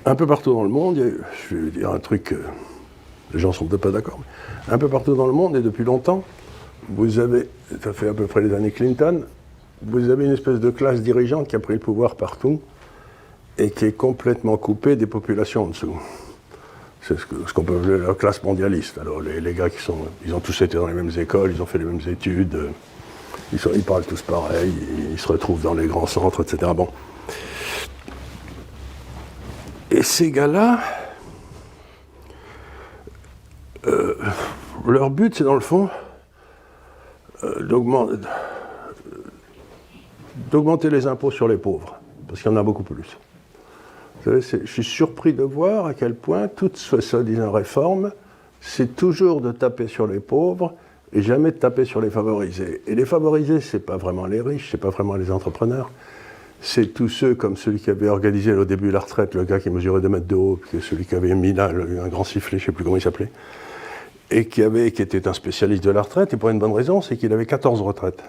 un peu partout dans le monde, je vais dire un truc, les gens ne sont peut-être pas d'accord, mais un peu partout dans le monde, et depuis longtemps, vous avez, ça fait à peu près les années Clinton, vous avez une espèce de classe dirigeante qui a pris le pouvoir partout et qui est complètement coupée des populations en dessous. C'est ce qu'on peut appeler la classe mondialiste. Alors les gars ils ont tous été dans les mêmes écoles, ils ont fait les mêmes études, ils parlent tous pareil, ils se retrouvent dans les grands centres, etc. Bon. Et ces gars-là, leur but, c'est dans le fond d'augmenter les impôts sur les pauvres, parce qu'il y en a beaucoup plus. Vous savez, je suis surpris de voir à quel point toute soi-disant réforme, c'est toujours de taper sur les pauvres et jamais de taper sur les favorisés. Et les favorisés, c'est pas vraiment les riches, c'est pas vraiment les entrepreneurs. C'est tous ceux comme celui qui avait organisé au début la retraite, le gars qui mesurait 2 mètres de haut, celui qui avait mis là un grand sifflet, je ne sais plus comment il s'appelait, et qui était un spécialiste de la retraite, et pour une bonne raison, c'est qu'il avait 14 retraites.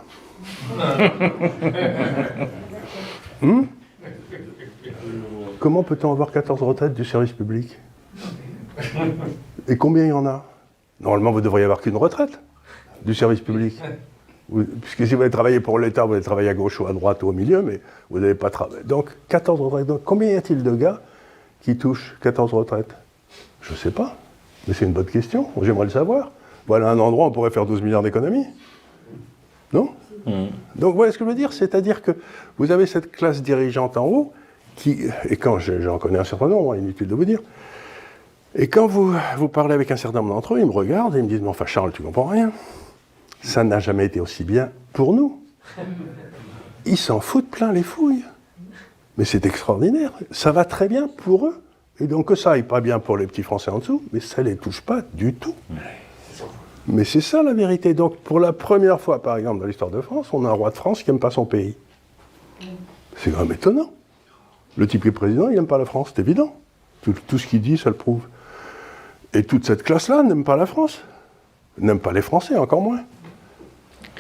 Comment peut-on avoir 14 retraites du service public? Et combien il y en a? Normalement, vous ne devriez avoir qu'une retraite du service public. Puisque si vous allez travailler pour l'État, vous allez travailler à gauche ou à droite ou au milieu, mais vous n'allez pas travailler. Donc, 14 retraites. Donc, combien y a-t-il de gars qui touchent 14 retraites? Je ne sais pas, mais c'est une bonne question. J'aimerais le savoir. Voilà un endroit où on pourrait faire 12 milliards d'économies. Non? Donc, voilà ce que je veux dire. C'est-à-dire que vous avez cette classe dirigeante en haut, et quand j'en connais un certain nombre, inutile de vous dire, et quand vous parlez avec un certain nombre d'entre eux, ils me regardent et ils me disent « Mais enfin, Charles, tu ne comprends rien. Ça n'a jamais été aussi bien pour nous. » Ils s'en foutent plein les fouilles. Mais c'est extraordinaire. Ça va très bien pour eux. Et donc que ça aille pas bien pour les petits Français en dessous, mais ça ne les touche pas du tout. Mais c'est ça la vérité. Donc pour la première fois, par exemple, dans l'histoire de France, on a un roi de France qui n'aime pas son pays. C'est quand même étonnant. Le type qui est président, il n'aime pas la France, c'est évident. Tout ce qu'il dit, ça le prouve. Et toute cette classe-là n'aime pas la France. N'aime pas les Français, encore moins.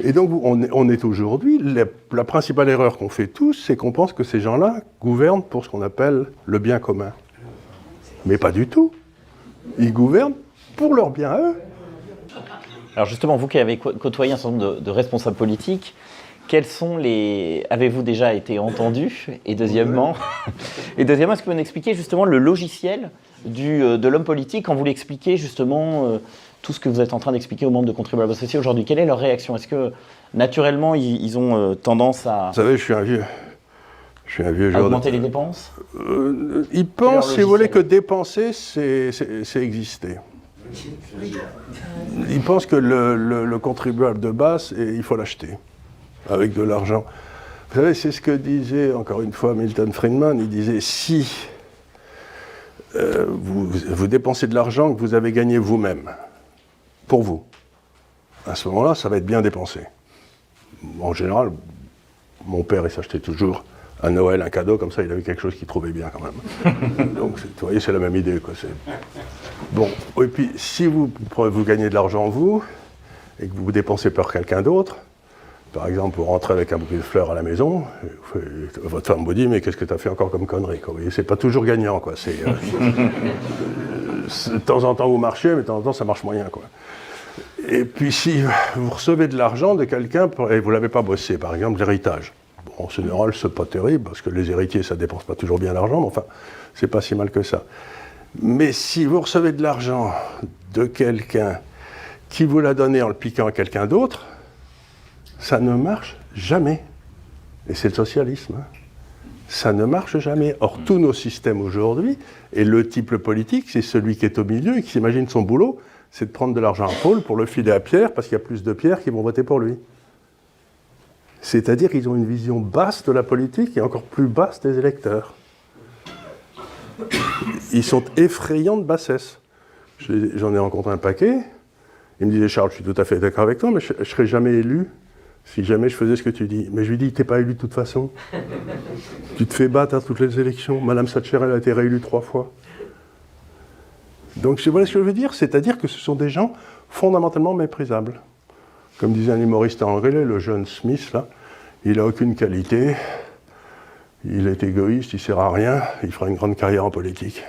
Et donc, on est aujourd'hui, la principale erreur qu'on fait tous, c'est qu'on pense que ces gens-là gouvernent pour ce qu'on appelle le bien commun. Mais pas du tout. Ils gouvernent pour leur bien à eux. Alors justement, vous qui avez côtoyé un certain nombre de responsables politiques, avez-vous déjà été entendu? Et deuxièmement, est-ce que vous pouvez nous expliquer justement le logiciel de l'homme politique quand vous l'expliquez justement tout ce que vous êtes en train d'expliquer aux membres de contribuables associés aujourd'hui? Quelle est leur réaction? Est-ce que naturellement ils ont tendance à... Vous savez, je suis un vieux à augmenter les dépenses? Ils pensent, si vous voulez, que dépenser, c'est exister. Ils pensent que le contribuable de base, il faut l'acheter avec de l'argent. Vous savez, c'est ce que disait, encore une fois, Milton Friedman. Il disait, si vous dépensez de l'argent que vous avez gagné vous-même, pour vous, à ce moment-là, ça va être bien dépensé. En général, mon père, il s'achetait toujours à Noël un cadeau, comme ça, il avait quelque chose qu'il trouvait bien quand même. Donc, vous voyez, c'est la même idée, quoi. Bon, et puis, si vous gagnez de l'argent, vous, et que vous dépensez pour quelqu'un d'autre, par exemple, vous rentrez avec un bouquet de fleurs à la maison, votre femme vous dit, mais qu'est-ce que tu as fait encore comme connerie, quoi. Vous voyez, c'est pas toujours gagnant, quoi. De temps en temps, vous marchez, mais de temps en temps, ça marche moyen, quoi. Et puis, si vous recevez de l'argent de quelqu'un, et vous ne l'avez pas bossé, par exemple, l'héritage. Bon, en général, c'est pas terrible, parce que les héritiers, ça dépense pas toujours bien l'argent, mais enfin, c'est pas si mal que ça. Mais si vous recevez de l'argent de quelqu'un qui vous l'a donné en le piquant à quelqu'un d'autre, ça ne marche jamais. Et c'est le socialisme. Hein. Ça ne marche jamais. Or, tous nos systèmes aujourd'hui, et le type politique, c'est celui qui est au milieu et qui s'imagine son boulot, c'est de prendre de l'argent à Paul pour le filer à Pierre, parce qu'il y a plus de Pierre qui vont voter pour lui. C'est-à-dire qu'ils ont une vision basse de la politique et encore plus basse des électeurs. Ils sont effrayants de bassesse. J'en ai rencontré un paquet. Il me disait, Charles, je suis tout à fait d'accord avec toi, mais je ne serais jamais élu si jamais je faisais ce que tu dis. Mais je lui dis, tu n'es pas élu de toute façon. Tu te fais battre à toutes les élections. Madame Thatcher, elle a été réélue 3 fois. Donc, voilà ce que je veux dire. C'est-à-dire que ce sont des gens fondamentalement méprisables. Comme disait un humoriste anglais, le jeune Smith, là, il n'a aucune qualité. il est égoïste, il sert à rien, il fera une grande carrière en politique.